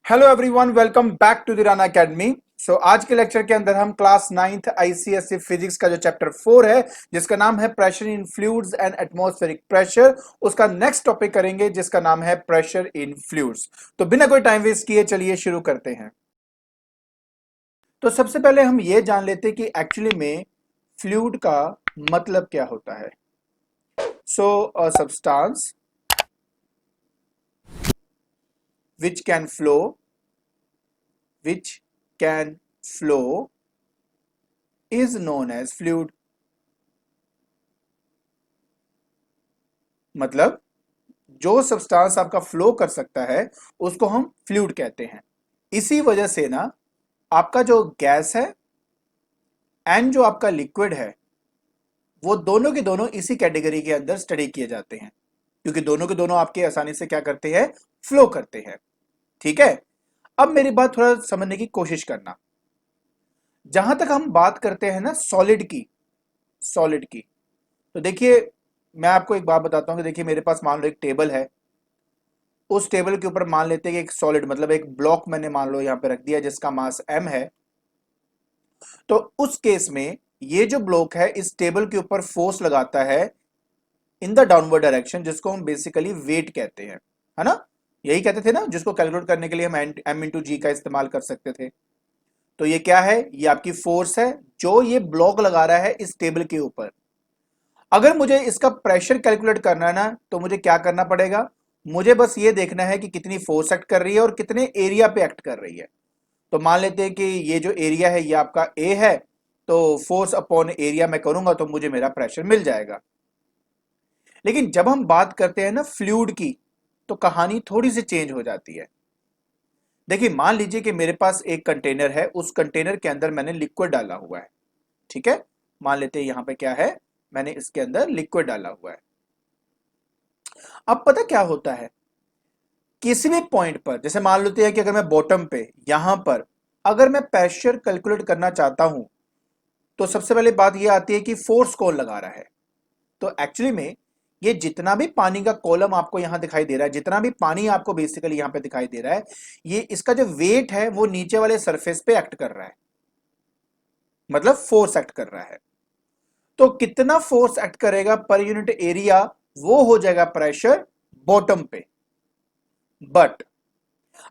Hello everyone, welcome back to the Rana academy. आज के lecture के अंदर हम क्लास 9th आईसीएसई फिजिक्स का जो चैप्टर 4 है जिसका नाम है pressure in fluids and atmospheric pressure, उसका नेक्स्ट टॉपिक करेंगे जिसका नाम है प्रेशर इन फ्लूइड्स। तो बिना कोई टाइम वेस्ट किए चलिए शुरू करते हैं। तो सबसे पहले हम ये जान लेते हैं कि एक्चुअली में फ्लूइड का मतलब क्या होता है। A substance which can flow which can flow is known as fluid। मतलब जो सब्सटेंस आपका फ्लो कर सकता है उसको हम फ्लूइड कहते हैं। इसी वजह से ना आपका जो गैस है एंड जो आपका लिक्विड है वो दोनों के दोनों इसी कैटेगरी के अंदर स्टडी किए जाते हैं, क्योंकि दोनों के दोनों आपके आसानी से क्या करते हैं, फ्लो करते हैं। ठीक है, अब मेरी बात थोड़ा समझने की कोशिश करना। जहां तक हम बात करते हैं ना सॉलिड की, तो देखिए मैं आपको एक बात बताता हूं कि देखिए मेरे पास मान लो एक टेबल है। उस टेबल के ऊपर मान लेते हैं कि एक सॉलिड मतलब एक ब्लॉक मैंने मान लो यहां पे रख दिया जिसका मास m है। तो उस केस में ये जो ब्लॉक है इस टेबल के ऊपर फोर्स लगाता है इन द डाउनवर्ड डायरेक्शन, जिसको हम बेसिकली वेट कहते हैं, है ना। यही कहते थे ना, जिसको कैलकुलेट करने के लिए हम m इंटू जी का इस्तेमाल कर सकते थे। तो ये क्या है, ये आपकी फोर्स है जो ये ब्लॉक लगा रहा है इस टेबल के ऊपर। अगर मुझे इसका प्रेशर कैलकुलेट करना है ना, तो मुझे क्या करना पड़ेगा, मुझे बस ये देखना है कि कितनी फोर्स एक्ट कर रही है और कितने एरिया पे एक्ट कर रही है। तो मान लेते हैं कि ये जो एरिया है ये आपका ए है, तो फोर्स अपॉन एरिया मैं करूंगा तो मुझे मेरा प्रेशर मिल जाएगा। लेकिन जब हम बात करते हैं ना फ्लूइड की, तो कहानी थोड़ी सी चेंज हो जाती है। देखिए मान लीजिए कि मेरे पास एक कंटेनर है, उस कंटेनर के अंदर मैंने लिक्विड डाला हुआ है। ठीक है, मान लेते हैं यहां पे क्या है, मैंने इसके अंदर लिक्विड डाला हुआ है। अब पता क्या होता है, किसी भी पॉइंट पर जैसे मान लेते हैं कि अगर मैं बॉटम पे यहां पर अगर मैं प्रेशर कैलकुलेट करना चाहता हूं, तो सबसे पहले बात यह आती है कि फोर्स कौन लगा रहा है। तो एक्चुअली में ये जितना भी पानी का कॉलम आपको यहां दिखाई दे रहा है, जितना भी पानी आपको बेसिकली यहां पे दिखाई दे रहा है, ये इसका जो वेट है वो नीचे वाले सरफेस पे एक्ट कर रहा है, मतलब फोर्स एक्ट कर रहा है। तो कितना फोर्स एक्ट करेगा पर यूनिट एरिया, वो हो जाएगा प्रेशर बॉटम पे। बट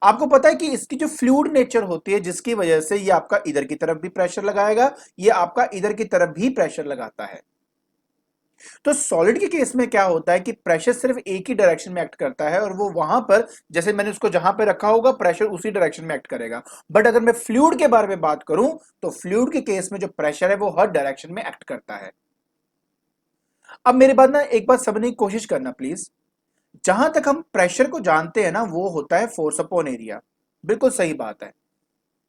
आपको पता है कि इसकी जो फ्लूइड नेचर होती है जिसकी वजह से ये आपका इधर की तरफ भी प्रेशर लगाएगा, ये आपका इधर की तरफ भी प्रेशर लगाता है। तो सॉलिड के केस में क्या होता है कि प्रेशर सिर्फ एक ही डायरेक्शन में एक्ट करता है और वो वहां पर जैसे मैंने उसको जहां पे रखा होगा प्रेशर उसी डायरेक्शन में एक्ट करेगा। बट अगर मैं फ्लूइड के बारे में बात करूं, तो फ्लूइड के केस में जो प्रेशर है वो हर डायरेक्शन में एक्ट करता है। अब मेरी बात ना एक बात समझने की कोशिश करना प्लीज। जहां तक हम प्रेशर को जानते हैं ना, वो होता है फोर्स अपॉन एरिया। बिल्कुल सही बात है,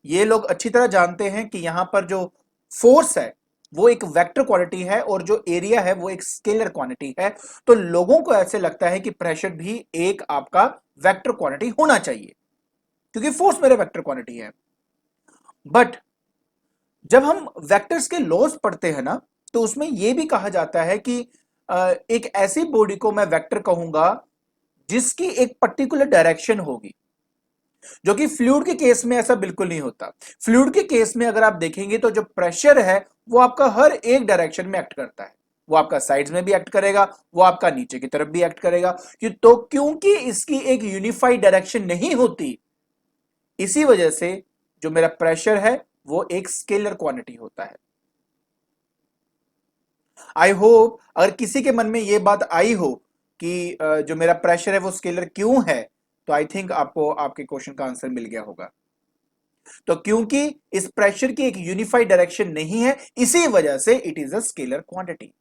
ये लोग अच्छी तरह जानते हैं कि यहां पर जो फोर्स है वो एक वेक्टर क्वांटिटी है और जो एरिया है वो एक स्केलर क्वांटिटी है। तो लोगों को ऐसे लगता है कि प्रेशर भी एक आपका वेक्टर क्वांटिटी होना चाहिए, क्योंकि फोर्स मेरा वेक्टर क्वांटिटी है। बट जब हम वेक्टर्स के लॉज पढ़ते हैं ना, तो उसमें यह भी कहा जाता है कि एक ऐसी बॉडी को मैं वेक्टर कहूंगा जिसकी एक पर्टिकुलर डायरेक्शन होगी, जो कि फ्लूइड के केस में ऐसा बिल्कुल नहीं होता। फ्लूइड के केस में अगर आप देखेंगे तो जो प्रेशर है वो आपका हर एक डायरेक्शन में एक्ट करता है। वो आपका साइड्स में भी एक्ट करेगा, वो आपका नीचे की तरफ भी एक्ट करेगा। तो क्योंकि इसकी एक यूनिफाइड डायरेक्शन नहीं होती, इसी वजह से जो मेरा प्रेशर है वो एक स्केलर क्वांटिटी होता है। आई होप अगर किसी के मन में यह बात आई हो कि जो मेरा प्रेशर है वो स्केलर क्यों है, तो आई थिंक आपको आपके क्वेश्चन का आंसर मिल गया होगा। तो क्योंकि इस प्रेशर की एक यूनिफाइड डायरेक्शन नहीं है, इसी वजह से it is a scalar quantity.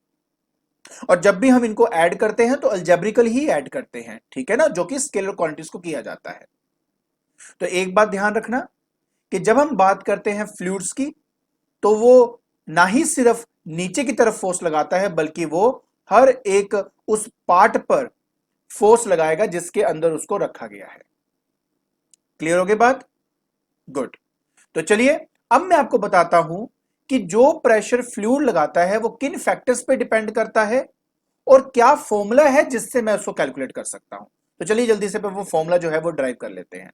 और जब भी हम इनको ऐड करते हैं तो अलजेब्रिकल ही ऐड करते हैं, ठीक है ना, जो कि स्केलर क्वांटिटीज को किया जाता है। तो एक बात ध्यान रखना कि जब हम बात करते हैं फ्लूइड्स की, तो वो ना ही सिर्फ नीचे की तरफ फोर्स लगाता है, बल्कि वो हर एक उस पार्ट पर फोर्स लगाएगा जिसके अंदर उसको रखा गया है। क्लियर हो गई बात? गुड। तो चलिए अब मैं आपको बताता हूं कि जो प्रेशर फ्लूइड लगाता है वो किन फैक्टर्स पे डिपेंड करता है और क्या फॉर्मूला है जिससे मैं उसको कैलकुलेट कर सकता हूं। तो चलिए जल्दी से वो फॉर्मूला जो है वो ड्राइव कर लेते हैं।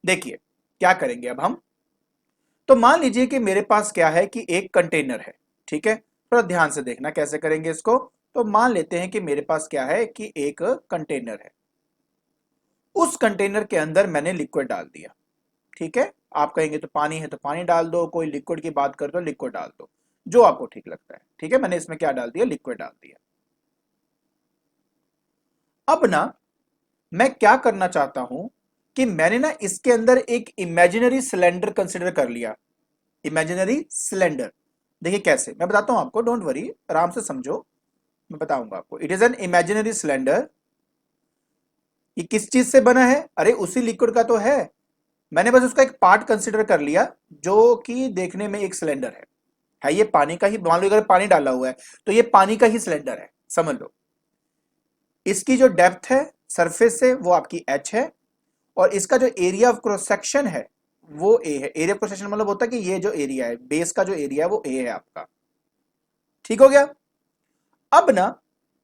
देखिए क्या करेंगे अब हम। तो मान लीजिए कि मेरे पास क्या है कि एक कंटेनर है, ठीक है, थोड़ा ध्यान से देखना कैसे करेंगे इसको। तो मान लेते हैं कि मेरे पास क्या है कि एक कंटेनर है, उस कंटेनर के अंदर मैंने लिक्विड डाल दिया, ठीक है। आप कहेंगे तो पानी है तो पानी डाल दो, कोई लिक्विड की बात कर तो लिक्विड डाल दो, जो आपको ठीक लगता है, ठीक है। मैंने इसमें क्या डाल दिया, लिक्विड डाल दिया। अब ना मैं क्या करना चाहता हूं कि मैंने ना इसके अंदर एक इमेजिनरी सिलेंडर कंसिडर कर लिया। इमेजिनरी सिलेंडर, देखिए कैसे, मैं बताता हूं आपको, डोंट वरी, आराम से समझो, मैं बताऊंगा आपको। It is an imaginary cylinder. ये किस चीज से बना है, अरे उसी लिक्विड का तो है। मैंने बस उसका एक पार्ट कंसिडर कर लिया जो कि देखने में एक सिलेंडर है ये पानी का ही, मान लो अगर पानी डाला हुआ है तो ये पानी का ही सिलेंडर है, समझ लो। इसकी जो डेप्थ है सरफेस से वो आपकी h है, और इसका जो एरिया ऑफ क्रॉस सेक्शन है वो a है। एरिया ऑफ क्रॉस सेक्शन मतलब होता है कि ये जो एरिया है, बेस का जो एरिया है वो a है आपका, ठीक हो गया। अब ना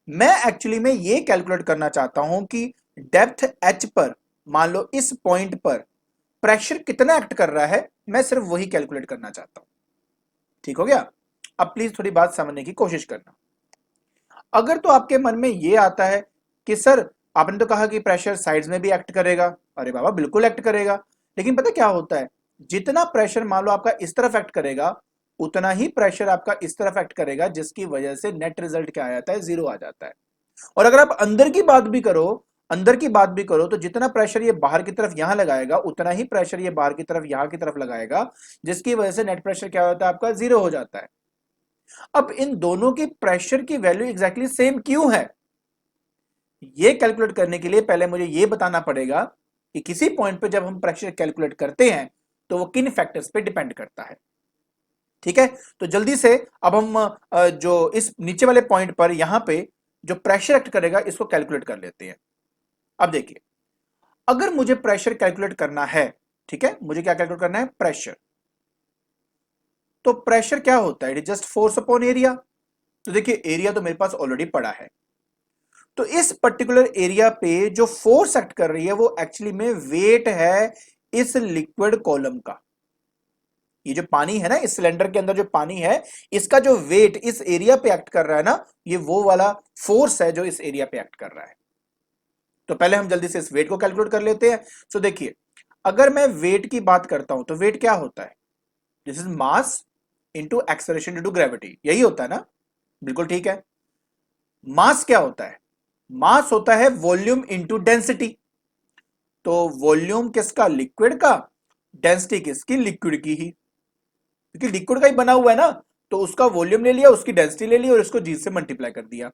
मैं एक्चुअली में ये कैलकुलेट करना चाहता हूं कि डेप्थ h पर, मान लो इस पॉइंट पर प्रेशर कितना एक्ट कर रहा है, मैं सिर्फ वही कैलकुलेट करना चाहता हूं, ठीक हो गया। अब प्लीज थोड़ी बात समझने की कोशिश करना। अगर तो आपके मन में ये आता है कि सर आपने तो कहा कि प्रेशर साइड्स में भी एक्ट करेगा, अरे बाबा बिल्कुल एक्ट करेगा, लेकिन पता क्या होता है, जितना प्रेशर मान लो आपका इस तरफ एक्ट करेगा, उतना ही प्रेशर आपका इस तरफ एक्ट करेगा, जिसकी वजह से नेट रिजल्ट क्या आ जाता है, जीरो आ जाता है। और अगर आप अंदर की बात भी करो, अंदर की बात भी करो, तो जितना प्रेशर ये बाहर की तरफ यहां लगाएगा, उतना ही प्रेशर ये बाहर की तरफ यहां की तरफ लगाएगा, जिसकी वजह से नेट प्रेशर क्या होता है आपका, जीरो हो जाता है। अब इन दोनों की प्रेशर की वैल्यू एग्जैक्टली सेम क्यों है, ये कैलकुलेट करने के लिए पहले मुझे ये बताना पड़ेगा कि किसी पॉइंट पे जब हम प्रेशर कैलकुलेट करते हैं तो वो किन फैक्टर्स पे डिपेंड करता है, ठीक है। तो जल्दी से अब हम जो इस नीचे वाले पॉइंट पर यहां पे जो प्रेशर एक्ट करेगा इसको कैलकुलेट कर लेते हैं। अब देखिए, अगर मुझे प्रेशर कैलकुलेट करना है, ठीक है, मुझे क्या कैलकुलेट करना है, प्रेशर। तो प्रेशर क्या होता है, it is just force upon area. तो देखिए एरिया तो मेरे पास ऑलरेडी पड़ा है, तो इस पर्टिकुलर एरिया पे जो फोर्स एक्ट कर रही है वो एक्चुअली में वेट है इस लिक्विड कॉलम का। ये जो पानी है ना, इस सिलेंडर के अंदर जो पानी है, इसका जो वेट इस एरिया पे एक्ट कर रहा है ना, ये वो वाला फोर्स है जो इस एरिया पे एक्ट कर रहा है। तो पहले हम जल्दी से इस वेट को कैलकुलेट कर लेते हैं। तो देखिए, अगर मैं वेट की बात करता हूं तो वेट क्या होता है, this is mass into acceleration due to gravity, यही होता है ना, बिल्कुल ठीक है। मास क्या होता है, मास होता है वॉल्यूम इंटू डेंसिटी। तो वॉल्यूम किसका, लिक्विड का, डेंसिटी किसकी, लिक्विड की ही, क्योंकि लिक्विड का ही बना हुआ है ना, तो उसका वॉल्यूम ले लिया, उसकी डेंसिटी ले ली और इसको जी से मल्टीप्लाई कर दिया।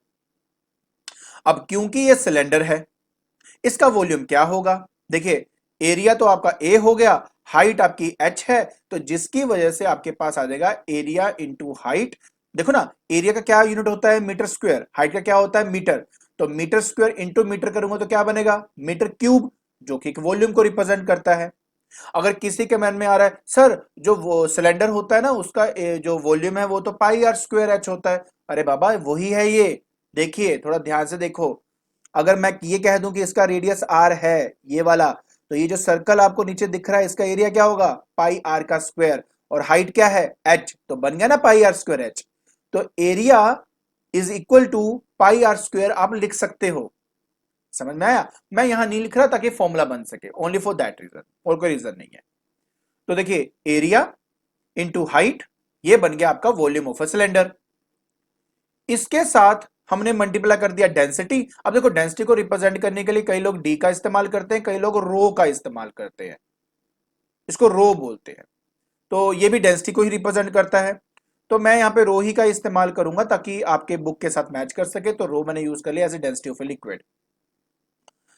अब क्योंकि ये सिलेंडर है, इसका वॉल्यूम क्या होगा, देखिए एरिया तो आपका ए हो गया, हाइट आपकी एच है, तो जिसकी वजह से आपके पास आ जाएगा एरिया इंटू हाइट। देखो ना, एरिया का क्या यूनिट होता है, मीटर स्क्वायर, हाइट का क्या होता है, मीटर। तो मीटर स्क्वायर इंटू मीटर करूंगा तो क्या बनेगा, मीटर क्यूब, जो कि वॉल्यूम को रिप्रेजेंट करता है। अगर किसी के मन में आ रहा है सर जो वो सिलेंडर होता है ना उसका जो वॉल्यूम है वो तो पाई आर स्क्वायर एच होता है, अरे बाबा वही है ये। देखिए थोड़ा ध्यान से देखो, अगर मैं ये कह दूं कि इसका रेडियस आर है, ये वाला, तो ये जो सर्कल आपको नीचे दिख रहा है इसका एरिया क्या होगा, पाई आर का स्क्वायर, और हाइट क्या है, एच, तो बन गया ना पाई आर स्क्वायर एच। तो area is equal to pi r square आप लिख सकते हो, समझ में आया। मैं यहां नहीं लिख रहा ताकि फॉर्मूला बन सके, ओनली फॉर दैट रीजन, और कोई रीजन नहीं है। तो देखिए एरिया इंटू हाइट, ये बन गया आपका वॉल्यूम ऑफ अ सिलेंडर। इसके साथ हमने मल्टीप्लाई कर दिया डेंसिटी। अब देखो डेंसिटी को रिप्रेजेंट करने के लिए कई लोग डी का इस्तेमाल करते हैं, कई लोग रो का इस्तेमाल करते हैं, इसको रो बोलते हैं। तो ये भी डेंसिटी को ही रिप्रेजेंट करता है, तो मैं यहाँ पे रो ही का इस्तेमाल करूंगा ताकि आपके बुक के साथ मैच कर सके। तो रो मैंने यूज कर लिया as a density of a liquid,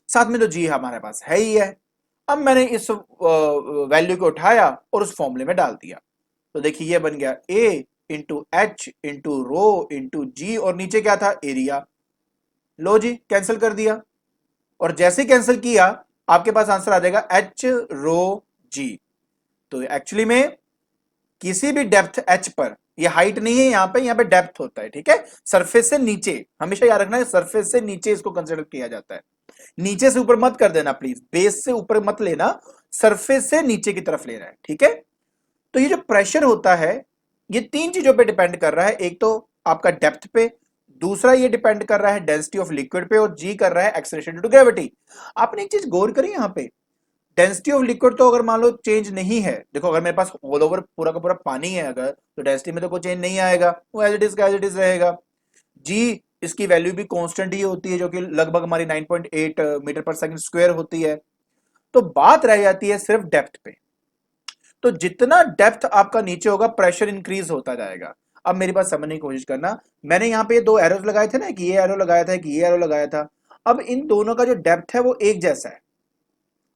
साथ में तो जी हमारे पास है ही है। अब मैंने इस वैल्यू को उठाया और उस फॉर्मूले में डाल दिया, तो देखिए ये बन गया A into H into rho into G, और नीचे क्या था, एरिया। लो जी कैंसिल कर दिया, और जैसे कैंसिल किया आपके पास आंसर आ जाएगा एच रो जी। तो एक्चुअली में किसी भी डेप्थ एच पर, ये हाइट नहीं है यहाँ पे डेप्थ होता है, ठीक है, सरफेस से नीचे, हमेशा याद रखना है सरफेस से नीचे इसको कंसिडर किया जाता है। नीचे से ऊपर मत कर देना प्लीज, बेस से ऊपर मत लेना, सरफेस से नीचे की तरफ लेना है, ठीक है। तो ये जो प्रेशर होता है ये तीन चीजों पे डिपेंड कर रहा है, एक तो आपका डेप्थ पे, दूसरा ये डिपेंड कर रहा है डेंसिटी ऑफ लिक्विड पे, और जी कर रहा है एक्सेलरेशन ड्यू टू ग्रेविटी। आपने एक चीज गौर करी यहां पे, डेंसिटी ऑफ लिक्विड तो अगर मान लो चेंज नहीं है, देखो अगर मेरे पास ऑल ओवर पूरा का पूरा पानी है अगर, तो डेंसिटी में तो कोई चेंज नहीं आएगा, वो एज इट इज का एज इट इज रहेगा। जी इसकी वैल्यू भी कांस्टेंट ही होती है, जो कि लगभग हमारी 9.8 मीटर पर सेकंड स्क्वायर होती है। तो बात रह जाती है सिर्फ डेप्थ पे। तो जितना डेप्थ आपका नीचे होगा प्रेशर इंक्रीज होता जाएगा। अब मेरी बात समझने की कोशिश करना, मैंने यहाँ पे दो एरोज लगाए थे ना, कि ये एरो लगाया था कि ये एरो लगाया था। अब इन दोनों का जो डेप्थ है वो एक जैसा है।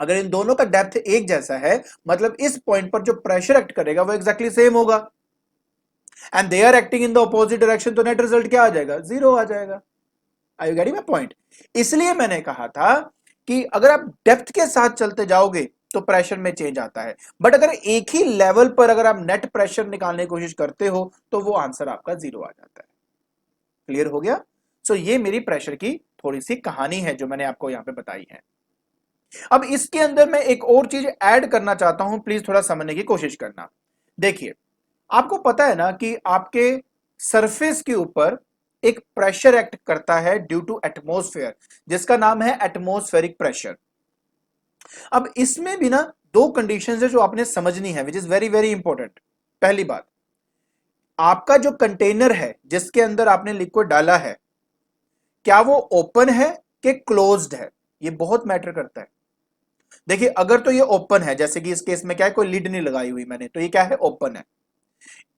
अगर इन दोनों का डेप्थ एक जैसा है, मतलब इस पॉइंट पर जो प्रेशर एक्ट करेगा वो एक्जैक्टली सेम होगा, and they are acting in the opposite direction, तो नेट रिजल्ट क्या आ जाएगा, जीरो आ जाएगा। I you getting my point? इसलिए मैंने कहा था कि अगर आप डेप्थ के साथ चलते जाओगे तो प्रेशर में चेंज आता है, बट अगर एक ही लेवल पर अगर आप नेट प्रेशर निकालने की कोशिश करते हो तो वो आंसर आपका जीरो आ जाता है। क्लियर हो गया? सो ये मेरी प्रेशर की थोड़ी सी कहानी है जो मैंने आपको यहां पे बताई है। अब इसके अंदर मैं एक और चीज ऐड करना चाहता हूं, प्लीज थोड़ा समझने की कोशिश करना। देखिए, आपको पता है ना कि आपके सरफेस के ऊपर एक प्रेशर एक्ट करता है ड्यू टू एटमॉस्फेयर, जिसका नाम है एटमॉस्फेरिक प्रेशर। अब इसमें भी ना दो कंडीशंस है जो आपने समझनी है, which is very very important. पहली बात, आपका जो कंटेनर है जिसके अंदर आपने लिक्विड डाला है, क्या वो ओपन है कि क्लोज्ड है, ये बहुत मैटर करता है। देखिए, अगर तो ये ओपन है, जैसे कि इस केस में क्या है, कोई लिड नहीं लगाई हुई मैंने, तो ये क्या है, ओपन है।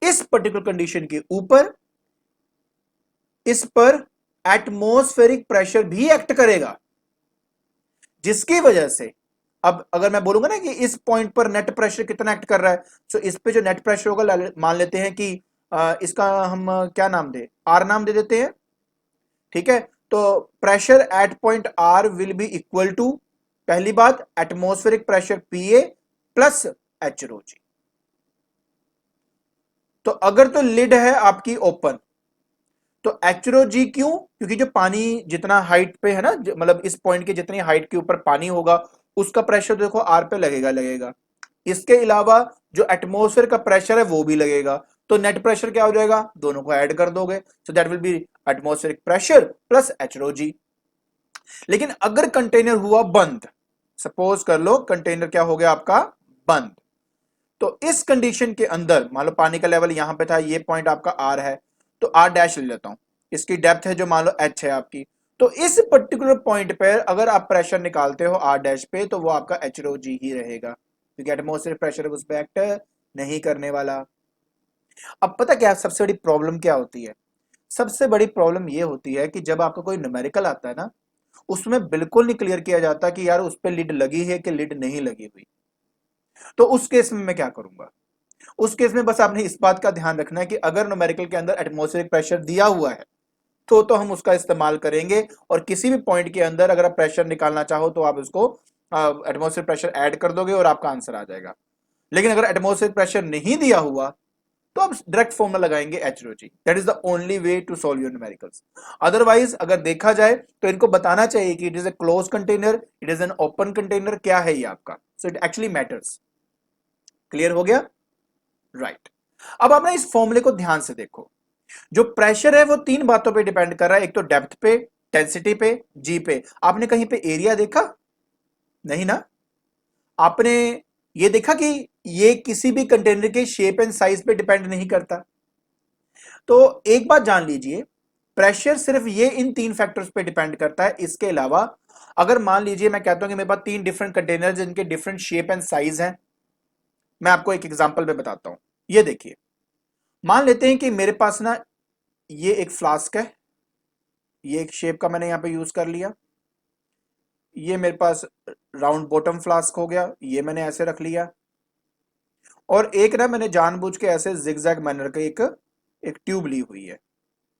इस पर्टिकुलर कंडीशन के ऊपर इस पर एटमॉस्फेरिक प्रेशर भी एक्ट करेगा, जिसकी वजह से अब अगर मैं बोलूंगा ना कि इस पॉइंट पर नेट प्रेशर कितना एक्ट कर रहा है, तो इस पे जो नेट प्रेशर होगा, मान लेते हैं कि इसका हम क्या नाम दे, आर नाम दे देते हैं, ठीक है। तो pressure at point R will be equal to, पहली बात, atmospheric pressure PA plus H rho G. तो अगर तो लिड है आपकी ओपन, तो एचरो जी क्यों, क्योंकि जो पानी जितना हाइट पे है ना, मतलब इस पॉइंट के जितनी हाइट के ऊपर पानी होगा उसका प्रेशर देखो आर पे लगेगा लगेगा। इसके अलावा जो एटमॉस्फेयर का प्रेशर है वो भी लगेगा, तो नेट प्रेशर क्या हो जाएगा, दोनों को ऐड कर दोगे, so that will be atmospheric pressure plus H rho G. लेकिन अगर कंटेनर हुआ बंद, सपोज कर लो कंटेनर क्या हो गया आपका, बंद, तो इस कंडीशन के अंदर मान लो पानी का लेवल यहां पे था, ये पॉइंट आपका आर है, तो आर डैश ले लेता हूं, इसकी डेप्थ है जो मान लो एच है आपकी, तो इस पर्टिकुलर पॉइंट पर अगर आप प्रेशर निकालते हो आर डैश पे, तो वो आपका एच रो जी ही रहेगा, क्योंकि एटमॉस्फेरिक प्रेशर उस पर एक्ट नहीं करने वाला। अब पता क्या सबसे बड़ी प्रॉब्लम क्या होती है, सबसे बड़ी प्रॉब्लम ये होती है कि जब आपका कोई न्यूमेरिकल आता है ना, उसमें बिल्कुल नहीं क्लियर किया जाता कि यार उस पर लिड लगी है कि लिड नहीं लगी हुई। तो उस केस में मैं क्या करूंगा, उस केस में बस आपने इस बात का ध्यान रखना है कि अगर न्यूमेरिकल के अंदर एटमॉस्फेरिक प्रेशर दिया हुआ है तो हम उसका इस्तेमाल करेंगे, और किसी भी पॉइंट के अंदर अगर आप प्रेशर निकालना चाहो तो आप उसको एटमॉस्फेरिक प्रेशर ऐड कर दोगे और आपका आंसर आ जाएगा। लेकिन अगर एटमॉस्फेरिक प्रेशर नहीं दिया हुआ तो आप डायरेक्ट फॉर्मूला लगाएंगे H rho G, that is the only way to solve your numericals. Otherwise अगर देखा जाए तो इनको बताना चाहिए कि it is a close container, it is an open container, क्या है ये आपका, so it actually matters. Clear हो गया? राइट। अब आप ना इस फॉर्मूले को ध्यान से देखो, जो प्रेशर है वो तीन बातों पे डिपेंड कर रहा है, एक तो डेप्थ पे, डेंसिटी पे, जी पे। आपने कहीं पे एरिया देखा? नहीं ना। आपने ये देखा कि ये किसी भी कंटेनर के शेप एंड साइज पे डिपेंड नहीं करता। तो एक बात जान लीजिए, प्रेशर सिर्फ ये इन तीन फैक्टर्स पे डिपेंड करता है, इसके अलावा अगर मान लीजिए मैं कहता हूं कि मेरे पास तीन डिफरेंट कंटेनर जिनके डिफरेंट शेप एंड साइज हैं, मैं आपको एक एग्जांपल में बताता हूं। ये देखिए, मान लेते हैं कि मेरे पास ना ये एक फ्लास्क है, ये एक शेप का मैंने यहां पे यूज कर लिया, ये मेरे पास राउंड बॉटम फ्लास्क हो गया, ये मैंने ऐसे रख लिया, और एक ना मैंने जानबूझ के ऐसे जिगजैग मैनर का एक ट्यूब ली हुई है,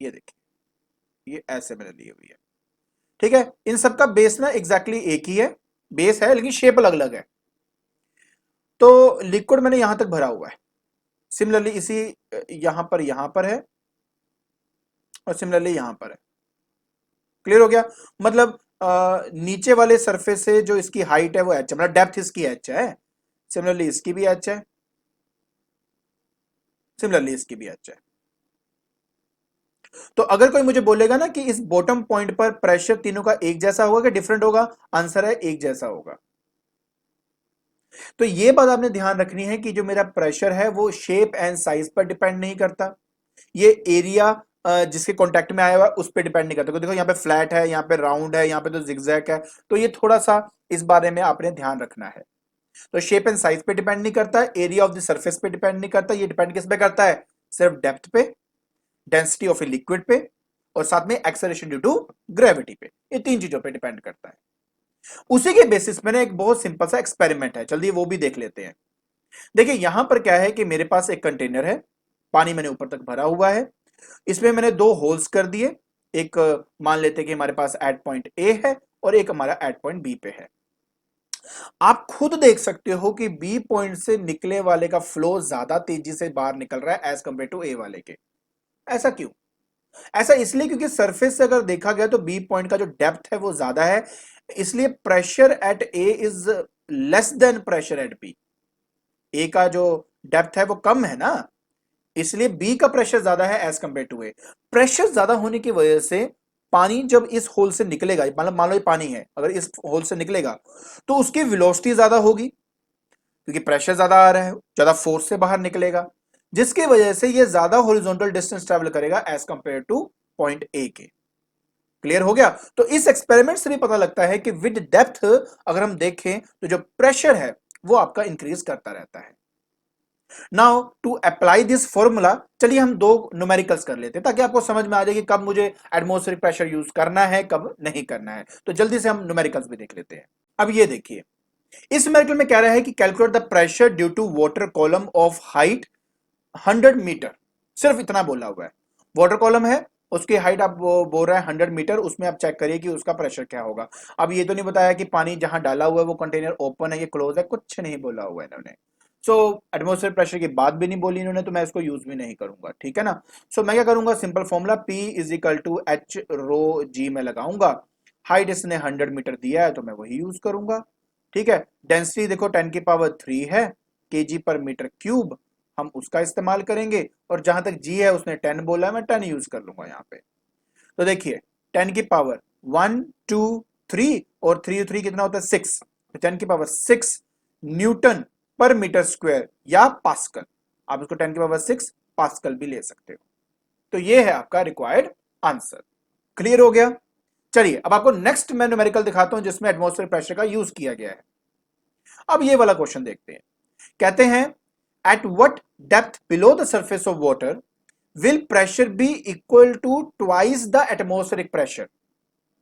ये देखिए, ये ऐसे मैंने ली हुई है, ठीक है। इन सबका बेस ना एग्जैक्टली एक ही है, बेस है लेकिन शेप अलग अलग है। तो लिक्विड मैंने यहां तक भरा हुआ है, सिमिलरली इसी यहां पर है, और सिमिलरली यहां पर है। क्लियर हो गया? मतलब नीचे वाले सरफेस से जो इसकी हाइट है वो h है, मतलब डेप्थ इसकी h है। सिमिलरली इसकी भी h है, सिमिलरली इसकी भी h है। तो अगर कोई मुझे बोलेगा ना कि इस बॉटम पॉइंट पर प्रेशर तीनों का एक जैसा होगा कि डिफरेंट होगा, आंसर है एक जैसा होगा। तो ये बात आपने ध्यान रखनी है कि जो मेरा प्रेशर है वो शेप एंड साइज पर डिपेंड नहीं करता, ये एरिया जिसके कांटेक्ट में आया हुआ है उस पर डिपेंड नहीं करता। देखो यहाँ पे फ्लैट है, यहाँ पे राउंड है, यहाँ पे तो जिगजैग है, तो ये थोड़ा सा इस बारे में आपने ध्यान रखना है। तो शेप एंड साइज पे डिपेंड नहीं करता, एरिया ऑफ द सरफेस पे डिपेंड नहीं करता, ये डिपेंड किस पे करता है, सिर्फ डेप्थ पे, डेंसिटी ऑफ ए लिक्विड पे, और साथ में एक्सेलरेशन ड्यू टू ग्रेविटी पे, ये तीन चीजों पे डिपेंड करता है। उसी के बेसिस में ना एक बहुत सिंपल सा एक्सपेरिमेंट है, जल्दी वो भी देख लेते हैं। देखिए यहां पर क्या है कि मेरे पास एक कंटेनर है, पानी मैंने ऊपर तक भरा हुआ है, इसमें मैंने दो होल्स कर दिए, एक मान लेते हैं कि हमारे पास एट पॉइंट ए है और एक हमारा एट पॉइंट बी पे है। आप खुद देख सकते हो कि बी पॉइंट से निकले वाले का फ्लो ज्यादा तेजी से बाहर निकल रहा है एज कंपेयर टू ए वाले के। ऐसा क्यों? ऐसा इसलिए क्योंकि सरफेस से अगर देखा गया तो बी पॉइंट का जो डेप्थ है वो ज्यादा है, इसलिए pressure at A is less than pressure at B. A का जो डेप्थ है वो कम है ना, इसलिए बी का प्रेशर ज्यादा है as compare to A. Pressure ज्यादा होने की वजह से पानी जब इस होल से निकलेगा, मतलब मान लो ये पानी है, अगर इस होल से निकलेगा तो उसकी वेलोसिटी ज्यादा होगी, क्योंकि प्रेशर ज्यादा आ रहा है, ज्यादा फोर्स से बाहर निकलेगा, जिसकी वजह से ये ज्यादा हॉरिजॉन्टल डिस्टेंस ट्रेवल करेगा as compare to point A के। क्लियर हो गया? तो इस एक्सपेरिमेंट से भी पता लगता है कि विद डेप्थ अगर हम देखें तो जो प्रेशर है वो आपका इंक्रीज करता रहता है। Now to apply this formula, चलिए हम दो न्यूमेरिकल्स कर लेते हैं ताकि आपको समझ में आ जाए कि कब मुझे एटमॉस्फेरिक प्रेशर यूज करना है, कब नहीं करना है। तो जल्दी से हम न्यूमेरिकल्स भी देख लेते हैं। अब ये देखिए, इस न्यूमेरिकल में कह रहा है कि calculate the pressure due to water column of height 100 metre, सिर्फ इतना बोला हुआ है। वाटर कॉलम है, उसकी हाइट आप बोल रहे हैं 100 मीटर, उसमें आप चेक करिए कि उसका प्रेशर क्या होगा। अब ये तो नहीं बताया कि पानी जहां डाला हुआ है वो कंटेनर ओपन है, ये क्लोज है, कुछ नहीं बोला हुआ है इन्होंने। सो एटमोस्फेयर प्रेशर की बात भी नहीं बोली इन्होंने, तो मैं इसको यूज भी नहीं करूंगा, ठीक है ना। सो मैं क्या करूंगा, simple formula P is equal to H rho G में लगाऊंगा। हाइट इसने 100 मीटर दिया है तो मैं वही यूज करूंगा, ठीक है। डेंसिटी देखो 10⁻³ है, केजी पर मीटर क्यूब, हम उसका इस्तेमाल करेंगे। और जहां तक जी है उसने 10 बोला है, मैं 10 यूज कर लूंगा यहाँ पे। तो देखिए 10⁻1 2 3 और 3 कितना होता है 6, तो 10⁻6 न्यूटन पर मीटर स्क्वायर या पास्कल, आप इसको 10⁻6 पास्कल भी ले सकते हो। तो ये है आपका रिक्वायर्ड आंसर। क्लियर हो गया? चलिए अब आपको नेक्स्ट मैं न्यूमेरिकल दिखाता हूं जिसमें एटमॉस्फेयर प्रेशर का यूज किया गया है। अब ये वाला क्वेश्चन देखते हैं। कहते हैं at what depth below the surface of water will pressure be equal to twice the atmospheric pressure?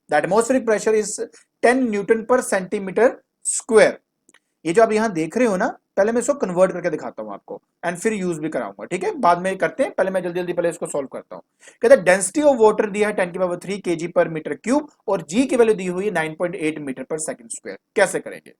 The atmospheric pressure is 10 Newton पर सेंटीमीटर स्क्वायर। ये जो आप यहां देख रहे हो ना, पहले मैं इसको कन्वर्ट करके दिखाता हूं आपको एंड फिर यूज भी कराऊंगा, ठीक है, बाद में करते हैं, पहले मैं जल्दी जल्दी पहले इसको सॉल्व करता हूं। कहते हैं डेंसिटी ऑफ वाटर दिया है 10⁻³ केजी पर मीटर क्यूब और जी की वैल्यू दी हुई है 9.8 मीटर पर सेकंड स्क्वायर। कैसे करेंगे?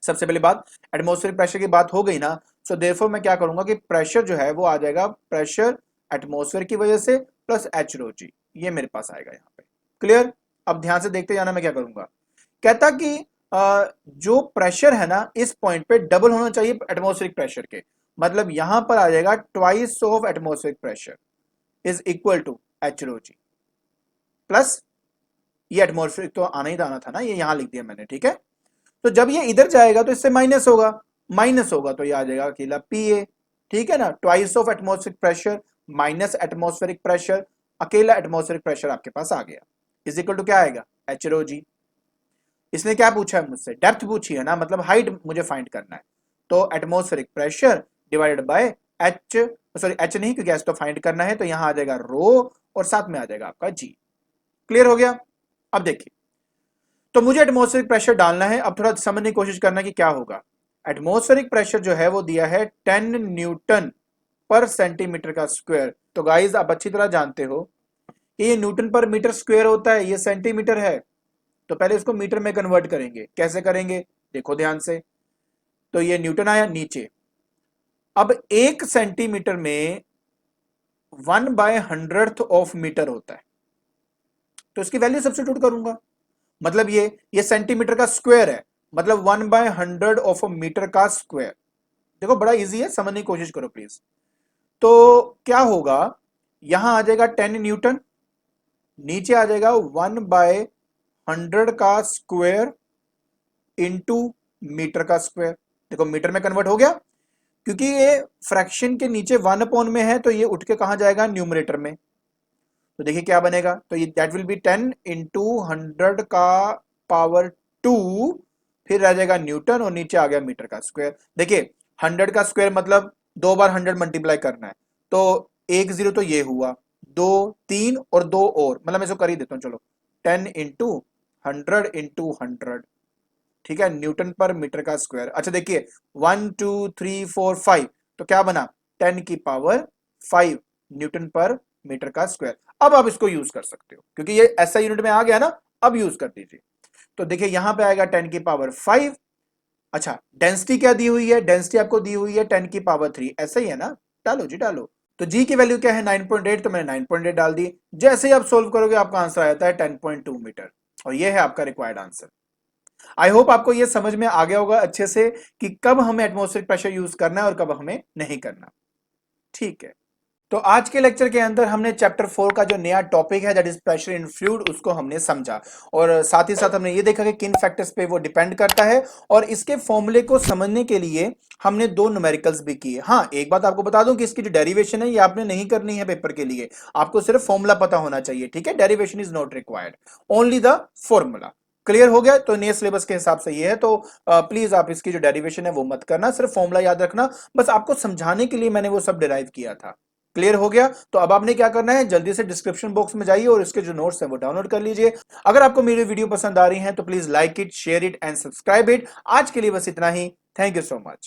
सबसे पहली बात, एटमॉस्फेरिक प्रेशर की बात हो गई ना, सो देयरफॉर मैं क्या करूंगा कि प्रेशर जो है वो आ जाएगा प्रेशर एटमॉस्फेयर की वजह से प्लस एच रो जी, ये मेरे पास आएगा यहाँ पे। क्लियर? अब ध्यान से देखते जाना मैं क्या करूंगा। कहता कि जो प्रेशर है ना इस पॉइंट पे डबल होना चाहिए एटमॉस्फेरिक प्रेशर के, मतलब यहां पर आ जाएगा twice of atmospheric pressure is equal to H rho G plus, ये एटमॉस्फेरिक तो आना ही आना था ना, ये यहां लिख दिया मैंने, ठीक है। तो जब ये इधर जाएगा तो इससे माइनस होगा, माइनस होगा तो ये आ जाएगा अकेला पी ए, ठीक है ना। Twice of atmospheric pressure minus atmospheric pressure, अकेला एटमॉस्फेरिक प्रेशर आपके पास आ गया, इज इक्वल टू क्या आएगा एच रो जी। इसने क्या पूछा है मुझसे, डेप्थ पूछी है ना, मतलब हाइट मुझे फाइंड करना है। तो atmospheric pressure divided by H, sorry H नहीं क्योंकि एच तो फाइंड करना है, तो यहां आ जाएगा रो और साथ में आ जाएगा आपका जी। क्लियर हो गया? अब देखिए, तो मुझे एटमॉस्फेरिक प्रेशर डालना है, अब थोड़ा समझने की कोशिश करना कि क्या होगा। एटमॉस्फेरिक प्रेशर जो है वो दिया है 10 न्यूटन पर सेंटीमीटर का स्क्वायर। तो गाइस आप अच्छी तरह जानते हो कि ये न्यूटन पर मीटर स्क्वायर होता है, ये सेंटीमीटर है, तो पहले इसको मीटर में कन्वर्ट करेंगे। कैसे करेंगे देखो ध्यान से, तो ये न्यूटन आया नीचे, अब 1 सेंटीमीटर में 1/100th ऑफ मीटर होता है, तो इसकी वैल्यू सब्स्टिट्यूट करूंगा, मतलब ये सेंटीमीटर का स्क्वायर है, मतलब 1/100 ऑफ अ मीटर का स्क्वायर। देखो बड़ा इजी है, समझने की कोशिश करो प्लीज। तो क्या होगा, यहां आ जाएगा 10 न्यूटन, नीचे आ जाएगा 1/100 का स्क्वायर इंटू मीटर का स्क्वायर। देखो मीटर में कन्वर्ट हो गया, क्योंकि ये फ्रैक्शन के नीचे 1 अपॉन में है तो ये उठ के कहां जाएगा, न्यूमरेटर में। तो देखिए क्या बनेगा, तो ये दैट विल बी 10 × 100 का पावर 2, फिर रह जाएगा न्यूटन और नीचे आ गया मीटर का स्क्वायर। देखिए 100 का स्क्वायर मतलब 2 बार 100 मल्टीप्लाई करना है, तो 1 0 तो ये हुआ, 2 3 और 2 और, मतलब मैं इसको कर ही देता हूं चलो, 10 × 100 × 100, ठीक है, न्यूटन पर मीटर का स्क्वायर। अच्छा देखिए 1 2 3 4 5, तो क्या बना, 10 की पावर 5 न्यूटन पर मीटर का स्क्वायर। अब आप इसको यूज कर सकते हो क्योंकि ये ऐसा यूनिट में आ गया ना, अब यूज कर दीजिए। तो देखिए यहां पे आएगा 10 की पावर 5। अच्छा डेंसिटी क्या दी हुई है, डेंसिटी आपको दी हुई है 10 की पावर 3, ऐसा ही है ना, डालो जी डालो। तो जी की वैल्यू क्या है 9.8, तो मैंने 9.8 डाल दी। जैसे ही आप सोल्व करोगे आपका आंसर आ जाता है 10.2 मीटर, और ये है आपका रिक्वायर्ड आंसर। आई होप आपको ये समझ में आ गया होगा अच्छे से कि कब हमें एटमॉस्फेरिक प्रेशर यूज करना है और कब हमें नहीं करना। ठीक है, तो आज के लेक्चर के अंदर हमने चैप्टर 4 का जो नया टॉपिक है that is pressure in fluid उसको हमने समझा, और साथ ही साथ हमने ये देखा कि किन फैक्टर्स पे वो डिपेंड करता है, और इसके फॉर्मूले को समझने के लिए हमने 2 न्यूमेरिकल्स भी किए। हाँ एक बात आपको बता दूं कि इसकी जो डेरिवेशन है ये आपने नहीं करनी है पेपर के लिए, आपको सिर्फ फॉर्मूला पता होना चाहिए, ठीक है, derivation is not required, only the formula. Clear हो गया, तो नए सिलेबस के हिसाब से ये है, तो प्लीज आप इसकी जो डेरिवेशन है वो मत करना, सिर्फ फॉर्मूला याद रखना, बस आपको समझाने के लिए मैंने वो सब डिराइव किया था। क्लियर हो गया, तो अब आपने क्या करना है, जल्दी से डिस्क्रिप्शन बॉक्स में जाइए और इसके जो नोट्स हैं वो डाउनलोड कर लीजिए। अगर आपको मेरी वीडियो पसंद आ रही है तो please like it, share it and subscribe it. आज के लिए बस इतना ही, थैंक यू सो मच।